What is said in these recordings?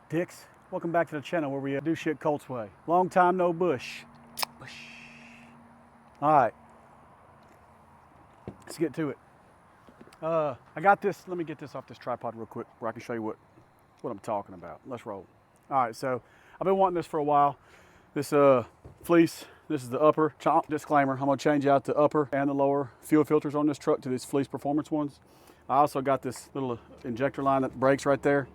Dicks, welcome back to the channel where we do shit Colts way. Long time no bush. All right, let's get to it. I got this. Let me get this off this tripod real quick where I can show you what I'm talking about. Let's roll. All right, so I've been wanting this for a while. This Fleece, this is the upper. Disclaimer, I'm gonna change out the upper and the lower fuel filters on this truck to these Fleece performance ones. I also got this little injector line that breaks right there.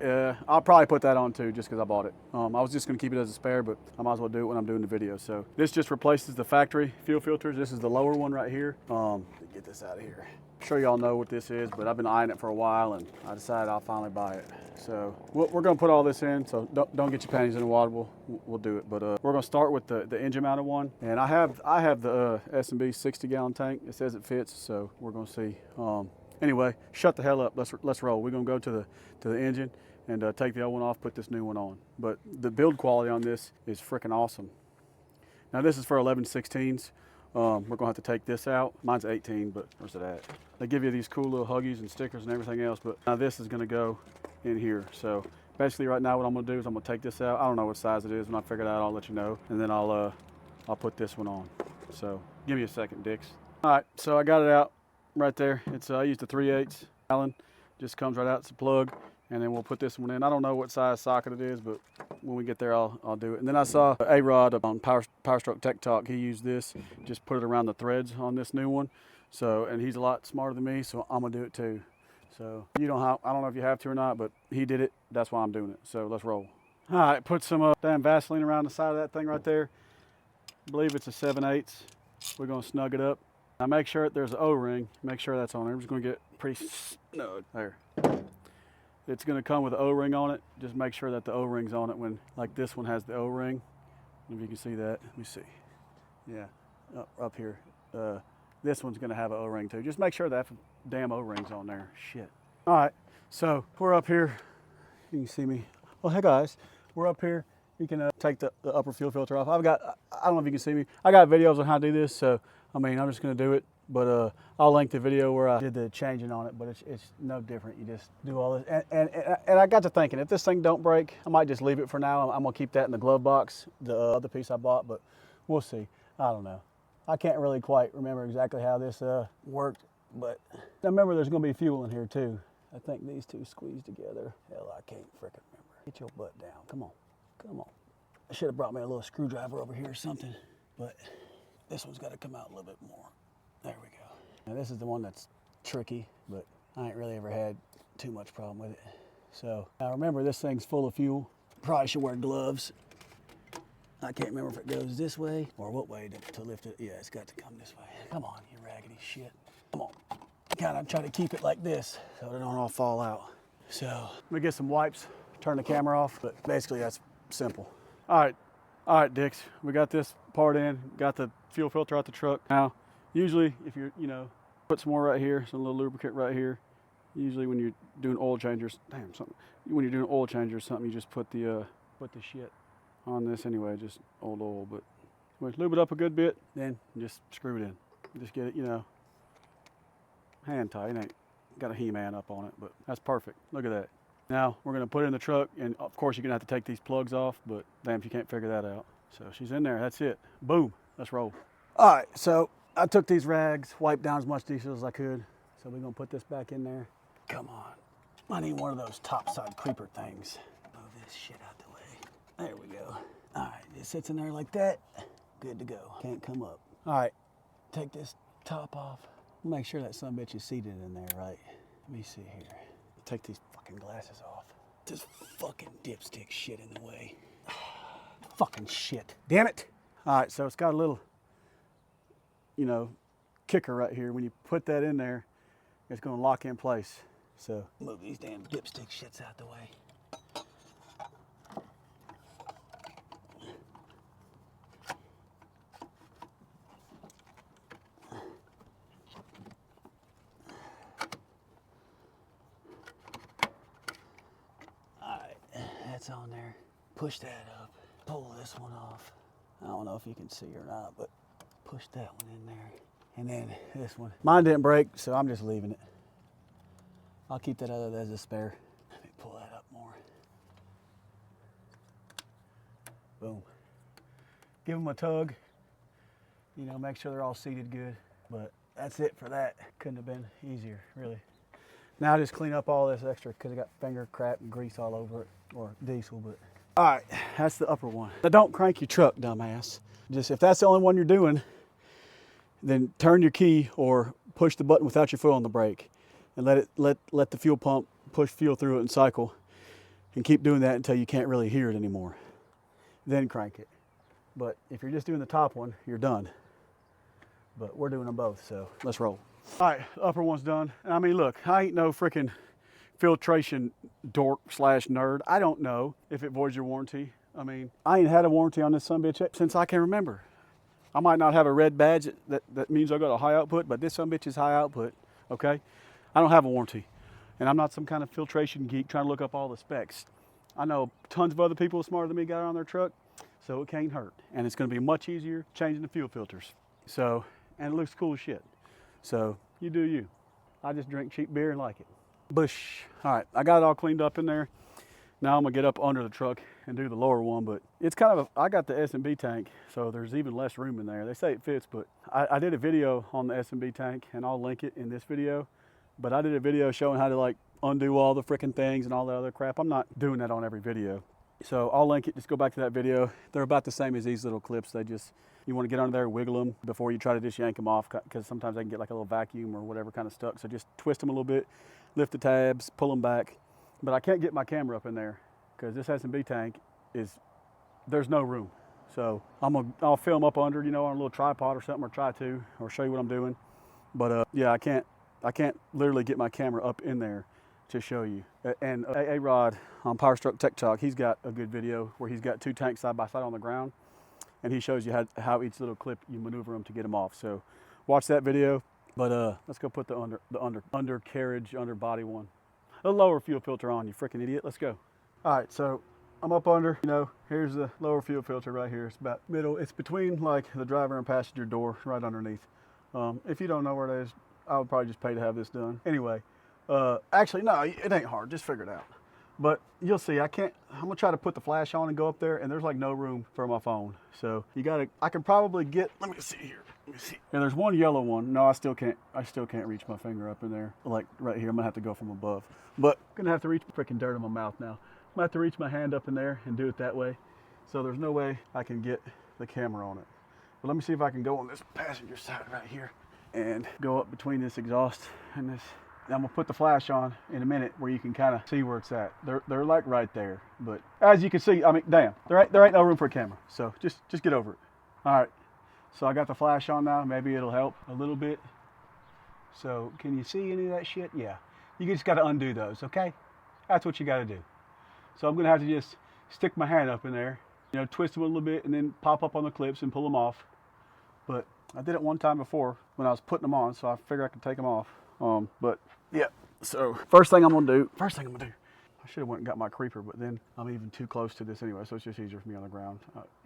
I'll probably put that on too, just because I bought it. I was just going to keep it as a spare, but I might as well do it when I'm doing the video. So this just replaces the factory fuel filters. This is the lower one right here. Get this out of here. I'm sure y'all know what this is, but I've been eyeing it for a while, and I decided I'll finally buy it. So we're going to put all this in. So don't get your panties in the water. We'll do it. But we're going to start with the engine mounted one, and I have the S&B 60-gallon tank. It says it fits, so we're going to see. Anyway, shut the hell up. Let's roll. We're going to go to the engine and take the old one off, put this new one on. But the build quality on this is freaking awesome. Now this is for 11/16s. We're gonna have to take this out. Mine's 18, but where's it at? They give you these cool little huggies and stickers and everything else, but now this is gonna go in here. So basically right now what I'm gonna do is I'm gonna take this out. I don't know what size it is. When I figure it out, I'll let you know. And then I'll put this one on. So give me a second, Dicks. All right, so I got it out right there. It's I used a 3/8 Allen. Just comes right out, it's a plug. And then we'll put this one in. I don't know what size socket it is, but when we get there, I'll do it. And then I saw A-Rod on Powerstroke Tech Talk. He used this, just put it around the threads on this new one. So, and he's a lot smarter than me, so I'm gonna do it too. So I don't know if you have to or not, but he did it. That's why I'm doing it. So let's roll. All right, put some damn Vaseline around the side of that thing right there. I believe it's a 7/8. We're gonna snug it up. Now make sure there's an O-ring. Make sure that's on there. I'm just gonna get pretty snug there. It's going to come with an O-ring on it. Just make sure that the O-ring's on it when, like this one has the O-ring. If you can see that, let me see. Yeah, up here. This one's going to have an O-ring too. Just make sure that damn O-ring's on there. Shit. All right, so we're up here. You can see me. Oh, hey guys, we're up here. You can take the upper fuel filter off. I don't know if you can see me. I got videos on how to do this, so I mean, I'm just going to do it. But I'll link the video where I did the changing on it, but it's no different. You just do all this. And I got to thinking, if this thing don't break, I might just leave it for now. I'm going to keep that in the glove box, the other piece I bought, but we'll see. I don't know. I can't really quite remember exactly how this worked, but I remember there's going to be fuel in here too. I think these two squeeze together. Hell, I can't frickin' remember. Get your butt down. Come on. Come on. I should have brought me a little screwdriver over here or something, but this one's got to come out a little bit more. There we go. Now this is the one that's tricky, but I ain't really ever had too much problem with it. So now remember, this thing's full of fuel. Probably should wear gloves. I can't remember if it goes this way or what way to lift it. Yeah, it's got to come this way. Come on, you raggedy shit. Come on. Kind of try to keep it like this so they don't all fall out. So let me get some wipes, turn the camera off, but basically that's simple. All right, Dicks, we got this part in, got the fuel filter out the truck. Now, usually, if you're, put some more right here, some little lubricant right here. Usually, when you're doing oil changes, when you're doing oil change or something, you just put the shit on this anyway, just old oil. But anyway, lube it up a good bit, then just screw it in. Just get it, hand tight. It ain't got a He-Man up on it, but that's perfect. Look at that. Now we're gonna put it in the truck, and of course you're gonna have to take these plugs off. But damn, if you can't figure that out. So she's in there. That's it. Boom. Let's roll. All right. So I took these rags, wiped down as much diesel as I could. So we're gonna put this back in there. Come on. I need one of those topside creeper things. Move this shit out the way. There we go. All right, it sits in there like that. Good to go. Can't come up. All right, take this top off. Make sure that son-bitch is seated in there, right? Let me see here. Take these fucking glasses off. This fucking dipstick shit in the way. Fucking shit. Damn it. All right, so it's got a little, kicker right here. When you put that in there, it's gonna lock in place. So move these damn dipstick shits out the way. All right, that's on there. Push that up. Pull this one off. I don't know if you can see or not, but push that one in there. And then this one. Mine didn't break, so I'm just leaving it. I'll keep that other as a spare. Let me pull that up more. Boom. Give them a tug. You know, make sure they're all seated good. But that's it for that. Couldn't have been easier, really. Now I just clean up all this extra because I got finger crap and grease all over it, or diesel, but. All right, that's the upper one. Now don't crank your truck, dumbass. Just if that's the only one you're doing, then turn your key or push the button without your foot on the brake and let the fuel pump push fuel through it and cycle, and keep doing that until you can't really hear it anymore. Then crank it. But if you're just doing the top one, you're done. But we're doing them both, so let's roll. All right, the upper one's done. I mean, look, I ain't no freaking filtration dork / nerd. I don't know if it voids your warranty. I mean, I ain't had a warranty on this sumbitch since I can remember. I might not have a red badge that means I got a high output, but this sumbitch is high output, okay? I don't have a warranty. And I'm not some kind of filtration geek trying to look up all the specs. I know tons of other people smarter than me got it on their truck, so it can't hurt. And it's gonna be much easier changing the fuel filters. So, and it looks cool as shit. So, you do you. I just drink cheap beer and like it. Bush. All right, I got it all cleaned up in there. Now I'm gonna get up under the truck and do the lower one, but it's kind of I got the S&B tank, so there's even less room in there. They say it fits, but I did a video on the S&B tank, and I'll link it in this video. But I did a video showing how to like undo all the freaking things and all the other crap. I'm not doing that on every video. So I'll link it, just go back to that video. They're about the same as these little clips. They just, you want to get under there, wiggle them before you try to just yank them off, because sometimes they can get like a little vacuum or whatever kind of stuck. So just twist them a little bit, lift the tabs, pull them back. But I can't get my camera up in there because this S&B tank there's no room. So I'll film up under, you know, on a little tripod or something, or try to, or show you what I'm doing. But yeah, I can't literally get my camera up in there to show you. And A-Rod on Powerstroke Tech Talk, he's got a good video where he's got two tanks side by side on the ground, and he shows you how each little clip you maneuver them to get them off. So watch that video. But let's go put the undercarriage, underbody one. A lower fuel filter on, you freaking idiot. Let's go. All right, so I'm up under, you know, here's the lower fuel filter right here. It's about middle. It's between like the driver and passenger door, right underneath. If you don't know where it is, I would probably just pay to have this done. Anyway, actually, no, it ain't hard. Just figure it out. But you'll see, I'm gonna try to put the flash on and go up there, and there's like no room for my phone. So I can probably get, let me see here. Let me see. And there's one yellow one. No, I still can't reach my finger up in there. Like right here, I'm gonna have to go from above. But I'm gonna have to reach freaking dirt in my mouth now. I'm gonna have to reach my hand up in there and do it that way. So there's no way I can get the camera on it. But let me see if I can go on this passenger side right here and go up between this exhaust and this. I'm gonna put the flash on in a minute where you can kind of see where it's at. They're like right there, but as you can see, I mean, damn, there ain't no room for a camera. So just get over it. All right, so I got the flash on now. Maybe it'll help a little bit. So can you see any of that shit? Yeah, you just got to undo those, okay? That's what you got to do. So I'm gonna have to just stick my hand up in there, you know, twist them a little bit, and then pop up on the clips and pull them off. But I did it one time before when I was putting them on, so I figured I could take them off. But yeah, so first thing I'm gonna do, I should have went and got my creeper, but then I'm even too close to this anyway, so it's just easier for me on the ground.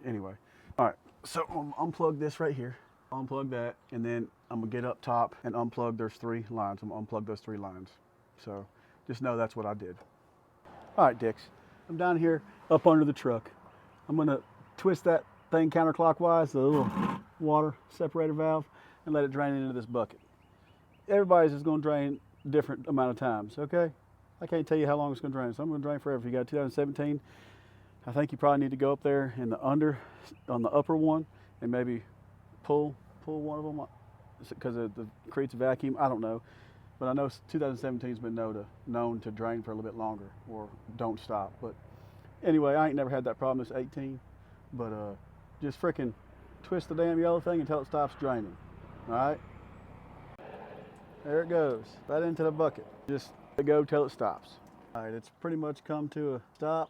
Anyway, all right, so I'm gonna unplug this right here, unplug that, and then I'm gonna get up top and unplug, there's 3 lines. I'm gonna unplug those 3 lines. So just know that's what I did. All right, dicks, I'm down here up under the truck. I'm gonna twist that thing counterclockwise, the little water separator valve, and let it drain into this bucket. Everybody's is going to drain a different amount of times, okay? I can't tell you how long it's going to drain. So I'm going to drain forever. If you got 2017, I think you probably need to go up there in on the upper one, and maybe pull one of them because it creates a vacuum. I don't know, but I know 2017 has been known to drain for a little bit longer or don't stop. But anyway, I ain't never had that problem. It's 18, but just freaking twist the damn yellow thing until it stops draining. All right. There it goes, right into the bucket. Just let it go till it stops. All right, it's pretty much come to a stop.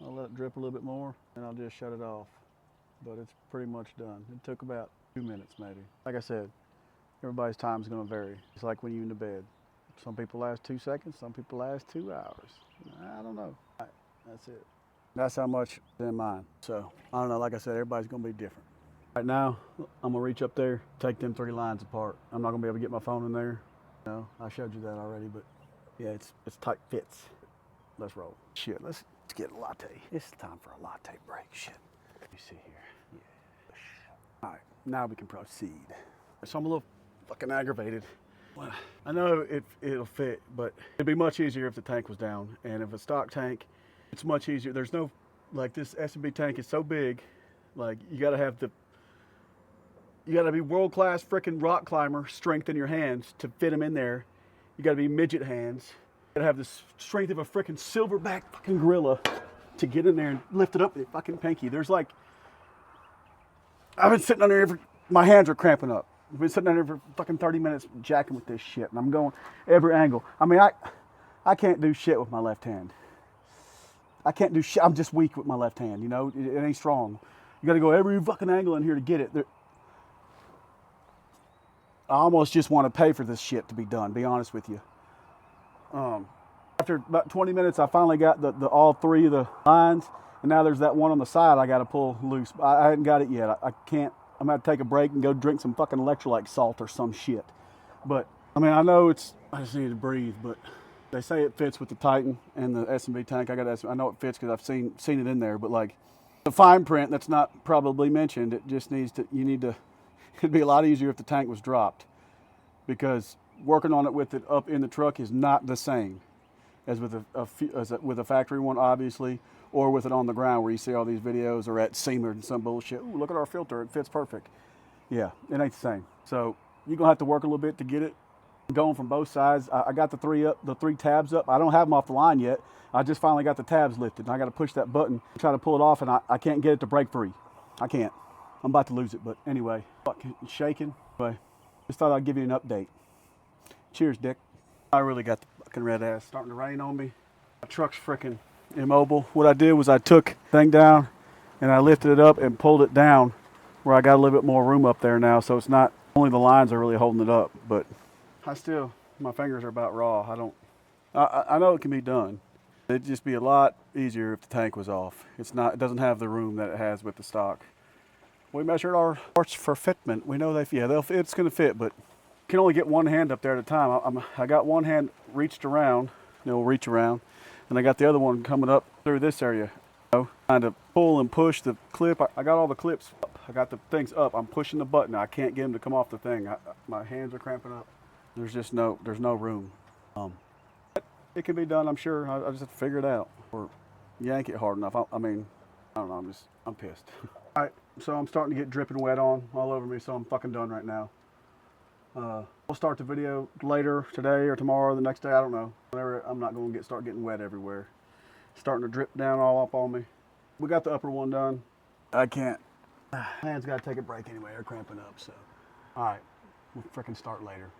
I'll let it drip a little bit more, and I'll just shut it off. But it's pretty much done. It took about 2 minutes maybe. Like I said, everybody's time is gonna vary. It's like when you're in the bed. Some people last 2 seconds, some people last 2 hours. I don't know. All right, that's it. That's how much is in mine. So, I don't know, like I said, everybody's gonna be different. Right now, I'm gonna reach up there, take them 3 lines apart. I'm not gonna be able to get my phone in there. No, I showed you that already, but yeah, it's tight fits. Let's roll. Shit, Let's get a latte. It's time for a latte break. Shit. Let me see here. Yeah. All right, now we can proceed. So I'm a little fucking aggravated. I know it'll fit, but it'd be much easier if the tank was down. And if a stock tank, it's much easier. There's no, like this S&B tank is so big, like you gotta be world-class freaking rock climber strength in your hands to fit them in there. You gotta be midget hands. You gotta have the strength of a freaking silverback fucking gorilla to get in there and lift it up with your fucking pinky. There's like, I've been sitting under here, my hands are cramping up. I've been sitting under here for fucking 30 minutes jacking with this shit, and I'm going every angle. I mean, I can't do shit with my left hand. I can't do shit. I'm just weak with my left hand, you know? It ain't strong. You gotta go every fucking angle in here to get it. I almost just want to pay for this shit to be done, be honest with you. After about 20 minutes, I finally got all three of the lines, and now there's that one on the side I got to pull loose. I hadn't got it yet. I can't. I'm going to take a break and go drink some fucking electrolyte salt or some shit. But, I mean, I know I just need to breathe, but they say it fits with the Titan and the S&B tank. I know it fits because I've seen it in there, but like the fine print that's not probably mentioned, it just needs to, it'd be a lot easier if the tank was dropped, because working on it with it up in the truck is not the same as with a factory one, obviously, or with it on the ground where you see all these videos, or at Seamer and some bullshit. Ooh, look at our filter, it fits perfect. Yeah, it ain't the same. So you're gonna have to work a little bit to get it going from both sides. I got the three tabs up. I don't have them off the line yet. I just finally got the tabs lifted, and I got to push that button, try to pull it off, and I can't get it to break free. I can't. I'm about to lose it, but anyway, fucking shaking. Anyway, just thought I'd give you an update. Cheers, Dick. I really got the fucking red ass. Starting to rain on me. My truck's freaking immobile. What I did was I took the thing down and I lifted it up and pulled it down where I got a little bit more room up there now, so it's not only the lines are really holding it up, but my fingers are about raw. I know it can be done. It'd just be a lot easier if the tank was off. It doesn't have the room that it has with the stock. We measured our parts for fitment. We know it's going to fit, but you can only get one hand up there at a time. I got one hand reach around, and I got the other one coming up through this area. Trying to pull and push the clip. I got all the clips up. I got the things up. I'm pushing the button. I can't get them to come off the thing. My hands are cramping up. There's no room. It can be done, I'm sure. I just have to figure it out or yank it hard enough. I mean, I don't know. I'm pissed. All right, so I'm starting to get dripping wet all over me, so I'm fucking done right now. We'll start the video later today or tomorrow or the next day. I don't know. Whenever, I'm not going to start getting wet everywhere. Starting to drip down all up on me. We got the upper one done. I can't. Hands got to take a break anyway. They're cramping up. So, all right, we'll freaking start later.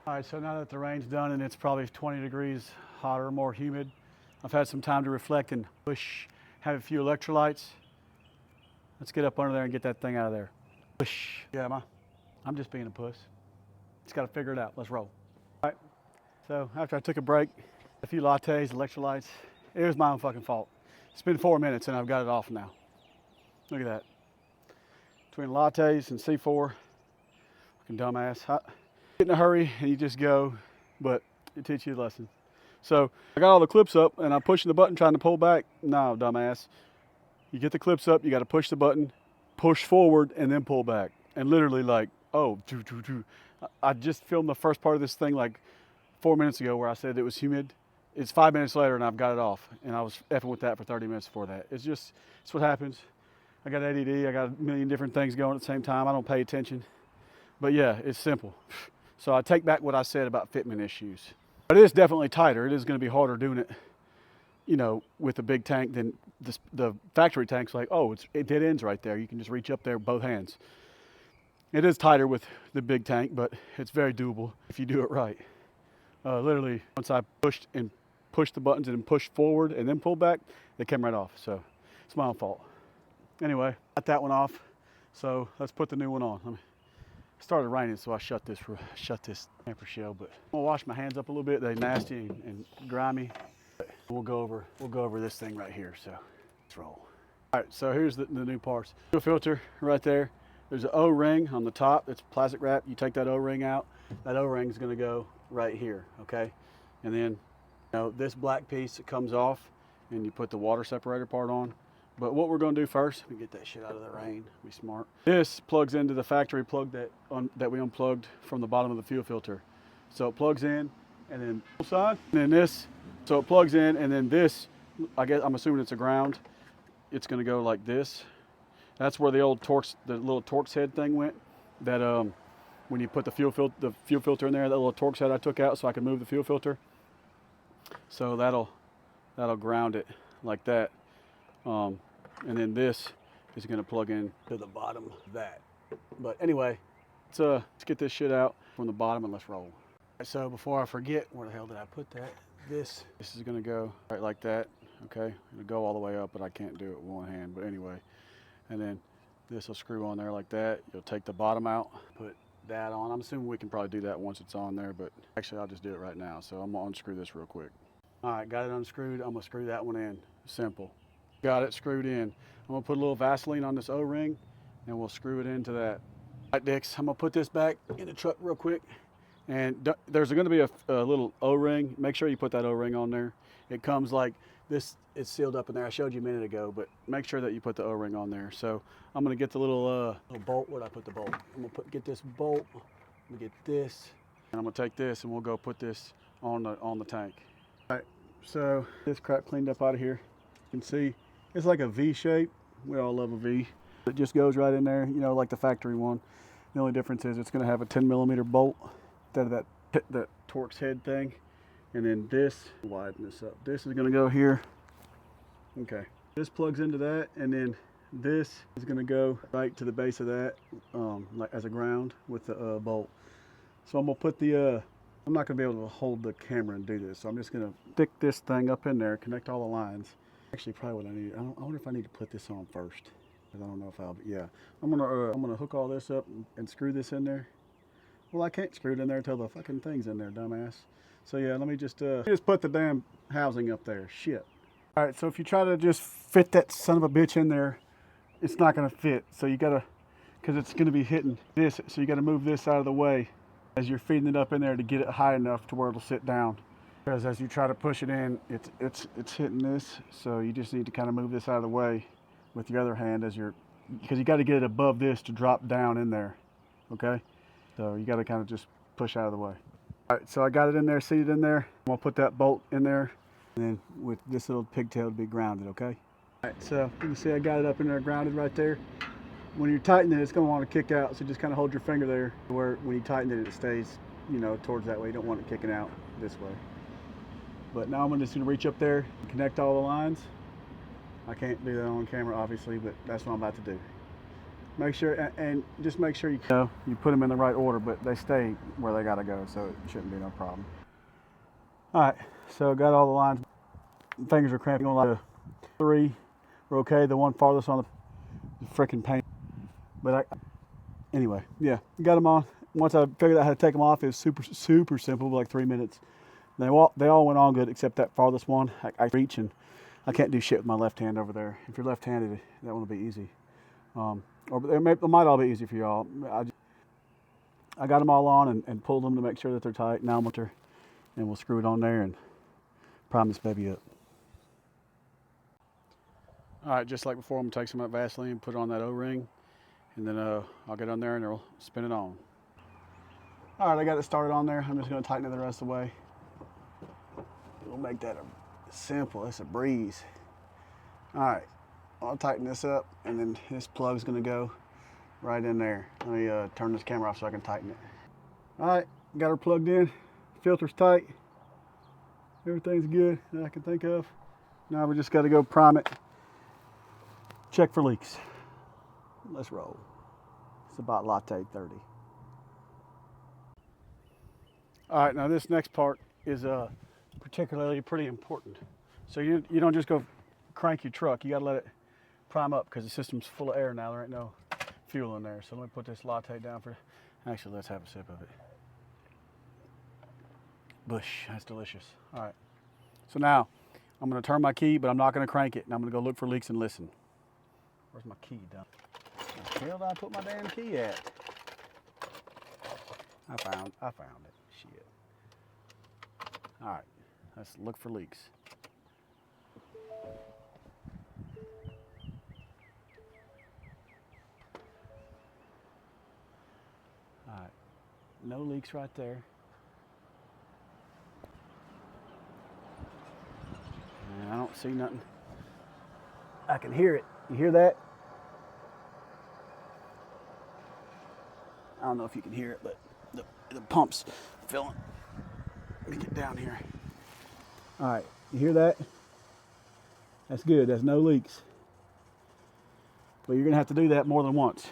All right, so now that the rain's done and it's probably 20 degrees hotter, more humid, I've had some time to reflect and have a few electrolytes. Let's get up under there and get that thing out of there. Yeah, I'm just being a puss. Just got to figure it out. Let's roll. All right, so after I took a break, a few lattes, electrolytes, it was my own fucking fault. It's been 4 minutes and I've got it off now. Look at that. Between lattes and C4, fucking dumbass. Get in a hurry and you just go, but it teaches you a lesson. So I got all the clips up and I'm pushing the button trying to pull back. No, dumbass. You get the clips up, you got to push the button, push forward, and then pull back. And literally like, oh, I just filmed the first part of this thing like 4 minutes ago where I said it was humid. It's 5 minutes later and I've got it off. And I was effing with that for 30 minutes before that. It's what happens. I got ADD, I got a million different things going at the same time. I don't pay attention. But yeah, it's simple. So I take back what I said about fitment issues. But it is definitely tighter. It is going to be harder doing it, with the big tank than the factory tank's like, oh, it dead ends right there. You can just reach up there with both hands. It is tighter with the big tank, but it's very doable if you do it right. Literally, once I pushed the buttons and pushed forward and then pulled back, they came right off. So it's my own fault. Anyway, got that one off. So let's put the new one on. It started raining, so I shut this camper shell. But I'm gonna wash my hands up a little bit. They're nasty and grimy. We'll go over this thing right here. So let's roll. All right, so here's the new parts. Fuel filter right there. There's an O-ring on the top. It's plastic wrap. You take that O-ring out. That O-ring is gonna go right here, okay? And then this black piece that comes off and you put the water separator part on. But what we're going to do first, let me get that shit out of the rain, be smart. This plugs into the factory plug that we unplugged from the bottom of the fuel filter. So it plugs in, and then side, and then this, so it plugs in, and then this, I guess, I'm assuming it's a ground. It's going to go like this. That's where the old Torx, the little Torx head thing went. That when you put the fuel filter in there, that little Torx head I took out so I could move the fuel filter. So that'll ground it like that. And then this is going to plug in to the bottom of that. But anyway, let's get this shit out from the bottom and let's roll. So before I forget, where the hell did I put that? This is going to go right like that. Okay, it'll go all the way up, but I can't do it with one hand. But anyway, and then this will screw on there like that. You'll take the bottom out, put that on. I'm assuming we can probably do that once it's on there, but actually I'll just do it right now. So I'm gonna unscrew this real quick. All right, got it unscrewed. I'm gonna screw that one in. Simple. Got it screwed in. I'm gonna put a little Vaseline on this O-ring and we'll screw it into that. All right, Dix, I'm gonna put this back in the truck real quick. And there's gonna be a little O-ring. Make sure you put that O-ring on there. It comes like this, it's sealed up in there. I showed you a minute ago, but make sure that you put the O-ring on there. So I'm gonna get the little bolt. Where'd I put the bolt? I'm gonna get this bolt. I'm gonna get this, and I'm gonna take this and we'll go put this on the tank. All right, so this crap cleaned up out of here. You can see it's like a V shape. We all love a V. It just goes right in there, you know, like the factory one. The only difference is it's gonna have a 10mm bolt instead of that Torx head thing. And then this, widen this up. This is gonna go here. Okay. This plugs into that, and then this is gonna go right to the base of that, like as a ground with the bolt. So I'm gonna put the, I'm not gonna be able to hold the camera and do this. So I'm just gonna stick this thing up in there, connect all the lines. Actually, probably what I need, I wonder if I need to put this on first. Because I don't know if I'll, yeah. I'm gonna hook all this up and screw this in there. Well, I can't screw it in there until the fucking thing's in there, dumbass. So yeah, let me just put the damn housing up there. Shit. All right, so if you try to just fit that son of a bitch in there, it's not gonna fit. So you gotta, because it's gonna be hitting this, so you gotta move this out of the way as you're feeding it up in there to get it high enough to where it'll sit down. Because as you try to push it in, it's hitting this. So you just need to kind of move this out of the way with your other hand because you got to get it above this to drop down in there. Okay, so you got to kind of just push out of the way. All right, so I got it in there, seated in there. I'm gonna put that bolt in there, and then with this little pigtail to be grounded, okay? All right, so you can see I got it up in there grounded right there. When you're tightening it, it's gonna want to kick out, so just kind of hold your finger there where when you tighten it, it stays, you know, towards that way. You don't want it kicking out this way. But now I'm just gonna reach up there and connect all the lines. I can't do that on camera, obviously, but that's what I'm about to do. Make sure, and just make sure you put them in the right order, but they stay where they gotta go, so it shouldn't be no problem. All right, so got all the lines. Fingers are cramping on like 3. We're okay. The one farthest on the freaking paint. But anyway, yeah, got them on. Once I figured out how to take them off, it was super simple, like 3 minutes. They all went on good except that farthest one. I reach and I can't do shit with my left hand over there. If you're left-handed, that one will be easy. Or it might all be easy for y'all. I got them all on and pulled them to make sure that they're tight. Now and we'll screw it on there and prime this baby up. All right, just like before, I'm gonna take some of that Vaseline, put it on that O-ring, and then I'll get on there and I'll spin it on. All right, I got it started on there. I'm just gonna tighten it the rest of the way. We'll make that simple. It's a breeze. All right. I'll tighten this up, and then this plug's gonna go right in there. Let me turn this camera off so I can tighten it. All right, got her plugged in. Filter's tight. Everything's good that I can think of. Now we just gotta go prime it. Check for leaks. Let's roll. It's about latte 30. All right, now this next part is particularly pretty important. So you don't just go crank your truck. You gotta let it prime up because the system's full of air now. There ain't no fuel in there. So let me put this latte down for, actually let's have a sip of it. Bush, that's delicious. All right, so now I'm gonna turn my key, but I'm not gonna crank it, and I'm gonna go look for leaks and listen. Where's my key, dumb? Where the hell did I put my damn key at? I found it, shit. All right, let's look for leaks. All right, no leaks right there. And I don't see nothing. I can hear it. You hear that? I don't know if you can hear it, but the pump's filling. Let me get down here. All right, you hear that? That's good, that's no leaks. But you're gonna have to do that more than once.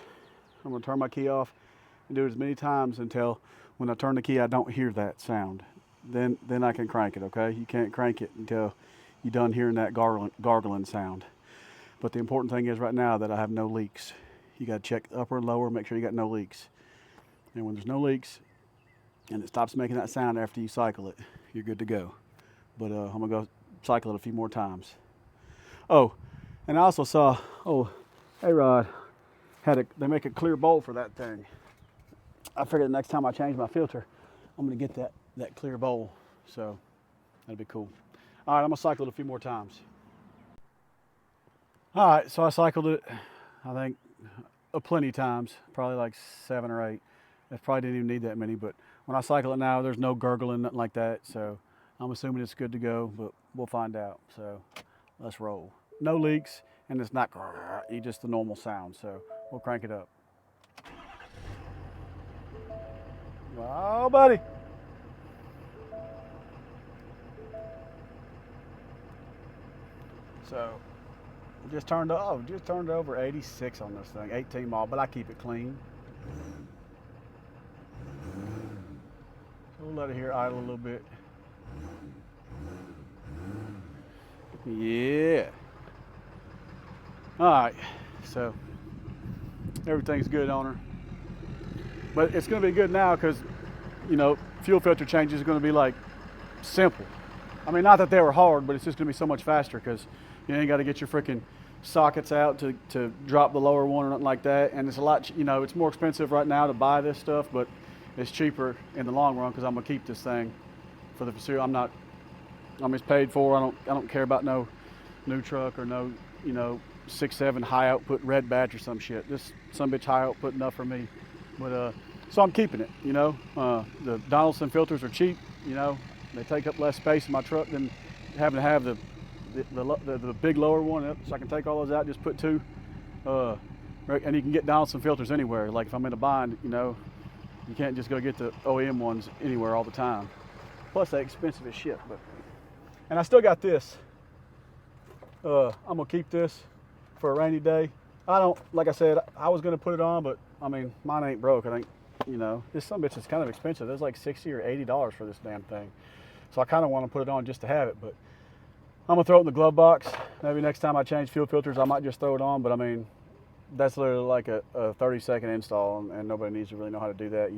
I'm gonna turn my key off and do it as many times until when I turn the key, I don't hear that sound. Then I can crank it, okay? You can't crank it until you're done hearing that gargling sound. But the important thing is right now that I have no leaks. You gotta check upper and lower, make sure you got no leaks. And when there's no leaks and it stops making that sound after you cycle it, you're good to go. But I'm gonna go cycle it a few more times. Oh, and I also saw, A-Rod they make a clear bowl for that thing. I figured the next time I change my filter, I'm gonna get that clear bowl. So that'd be cool. All right, I'm gonna cycle it a few more times. All right, so I cycled it, I think, plenty of times, probably like 7 or 8. I probably didn't even need that many, but when I cycle it now, there's no gurgling, nothing like that. So I'm assuming it's good to go, but we'll find out. So let's roll. No leaks, and it's not just the normal sound. So we'll crank it up. Oh, buddy. So just turned over 86 on this thing, 18 mile, but I keep it clean. So we'll let it here idle a little bit. Yeah. All right, so everything's good on her. But it's gonna be good now because, fuel filter changes are gonna be like simple. I mean, not that they were hard, but it's just gonna be so much faster because you ain't gotta get your freaking sockets out to drop the lower one or nothing like that. And it's a lot, it's more expensive right now to buy this stuff, but it's cheaper in the long run because I'm gonna keep this thing for the foreseeable. It's paid for. I don't care about no new truck or no, 6.7 high output red badge or some shit. This some bitch high output enough for me. But so I'm keeping it. The Donaldson filters are cheap. They take up less space in my truck than having to have the big lower one up. So I can take all those out, just put 2. And you can get Donaldson filters anywhere. Like if I'm in a bind, you can't just go get the OEM ones anywhere all the time. Plus they're expensive as shit. And I still got this. I'm gonna keep this for a rainy day. Like I said, I was gonna put it on, but mine ain't broke. I think, this some bitch is kind of expensive. There's like $60 or $80 for this damn thing. So I kind of want to put it on just to have it, but I'm gonna throw it in the glove box. Maybe next time I change fuel filters, I might just throw it on, but that's literally like a 30-second install, and nobody needs to really know how to do that.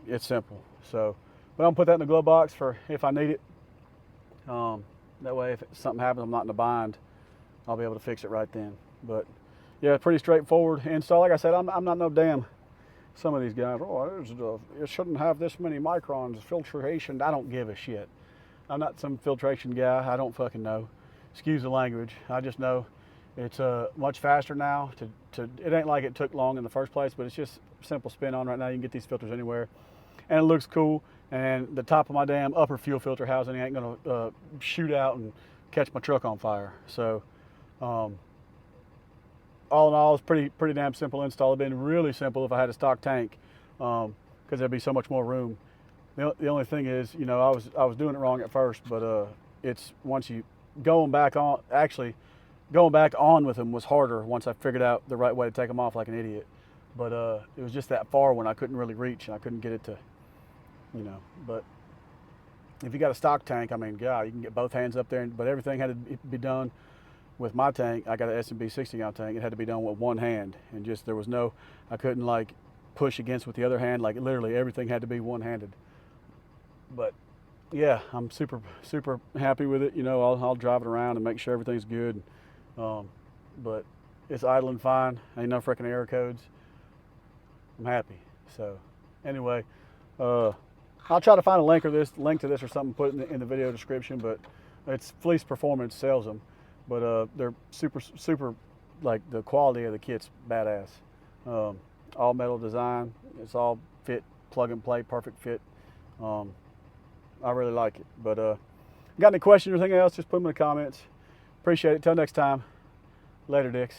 It's simple. So, but I'm gonna put that in the glove box for if I need it. That way, if something happens, I'm not in a bind. I'll be able to fix it right then. But yeah, pretty straightforward install. Like I said, I'm not no damn. Some of these guys, it shouldn't have this many microns filtration. I don't give a shit. I'm not some filtration guy. I don't fucking know. Excuse the language. I just know it's much faster now. It ain't like it took long in the first place, but it's just simple spin on right now. You can get these filters anywhere, and it looks cool. And the top of my damn upper fuel filter housing ain't gonna shoot out and catch my truck on fire. So, all in all, it's pretty damn simple install. It'd been really simple if I had a stock tank, because there'd be so much more room. The only thing is, I was doing it wrong at first, but it's once you going back on with them was harder once I figured out the right way to take them off like an idiot. But it was just that far when I couldn't really reach and I couldn't get it to. But if you got a stock tank, God, you can get both hands up there, but everything had to be done with my tank. I got an S&B 60-gallon tank. It had to be done with one hand, and I couldn't like push against with the other hand. Like literally everything had to be one-handed. But yeah, I'm super, super happy with it. I'll drive it around and make sure everything's good. But it's idling fine. Ain't no freaking error codes. I'm happy. So anyway, I'll try to find a link to this or something, put it in the video description. But It's Fleece Performance sells them, but they're super, like the quality of the kit's badass. All metal design. It's all fit, plug and play, perfect fit. I really like it. But got any questions or anything else, just put them in the comments. Appreciate it. Till next time. Later, Dicks.